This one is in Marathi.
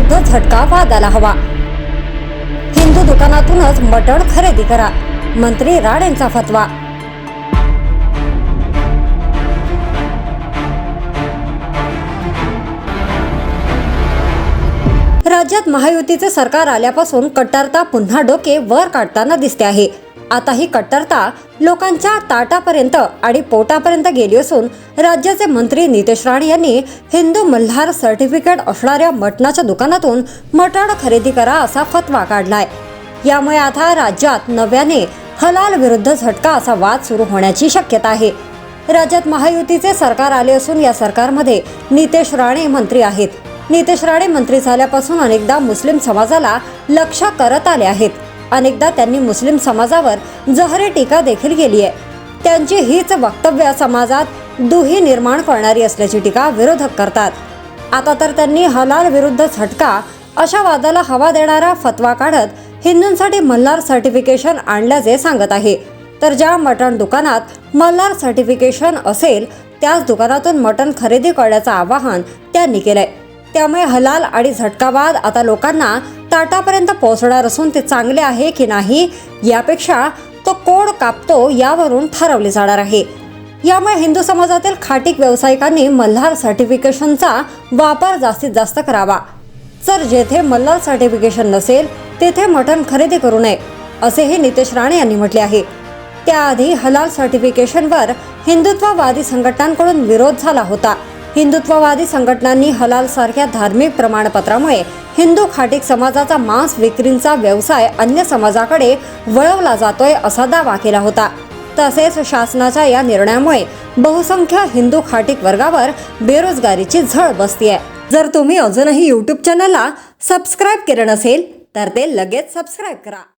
विरुद्ध झटका वादाला हवा। हिंदू दुकानातूनच मटण खरेदी करा, मंत्री राणेंचा फतवा। राज्यात महायुतीचे सरकार आल्यापासून कट्टरता पुन्हा डोके वर काढताना दिसते आहे। आता ही कट्टरता लोकांच्या ताटापर्यंत आणि पोटापर्यंत गेली असून राज्याचे मंत्री नितेश राणे यांनी हिंदू मल्हार सर्टिफिकेट असणाऱ्या मटणाच्या दुकानातून मटण खरेदी करा असा फतवा काढलाय। यामुळे आता राज्यात नव्याने हलाल विरुद्ध झटका असा वाद सुरू होण्याची शक्यता आहे। राज्यात महायुतीचे सरकार आले असून या सरकारमध्ये नितेश राणे मंत्री आहेत। नितेश राणे मंत्री झाल्यापासून अनेकदा मुस्लिम समाजाला लक्ष करत आले आहेत। अनेकदा त्यांनी मुस्लिम समाजावर जहरी टीका देखील केली आहे। त्यांची हीच वक्तव्य समाजात दुही निर्माण करणारी असल्याची टीका विरोधक करतात। आता तर त्यांनी हलाल विरुद्ध झटका अशा वादाला हवा देणारा फतवा काढत हिंदूंसाठी मल्हार सर्टिफिकेशन आणल्याचे सांगत आहे। तर ज्या मटण दुकानात मल्हार सर्टिफिकेशन असेल त्याच दुकानातून मटण खरेदी करण्याचं आवाहन त्यांनी केलंय। त्यामुळे हलाल आणि झटकावाद आता लोकांना ताटापर्यंत पोहोचणार असून ते चांगले आहे की नाही यापेक्षा तो कोण कापतो यावरून ठरवले जाणार आहे। यामुळे हिंदू समाजातील खाटीक व्यावसायिकांनी मल्हार सर्टिफिकेशनचा वापर जास्तीत जास्त करावा। जर जेथे मल्हार सर्टिफिकेशन नसेल तेथे मटण खरेदी करू नये असेही नितेश राणे यांनी म्हटले आहे। त्याआधी हलाल सर्टिफिकेशनवर हिंदुत्ववादी संघटनांकडून विरोध झाला होता। हिंदुत्ववादी संघटनांनी हलाल सारख्या धार्मिक प्रमाणपत्रामुळे हिंदू खाटीक समाजाचा मांस विक्रीचा व्यवसाय अन्य समाजाकडे वळवला जातोय असा दावा केला होता। तसेच शासनाच्या या निर्णयामुळे बहुसंख्य हिंदू खाटीक वर्गावर बेरोजगारीची झळ बसतीये। जर तुम्ही अजूनही YouTube चॅनलला सबस्क्राईब केलं नसेल तर ते लगेच सबस्क्राईब करा।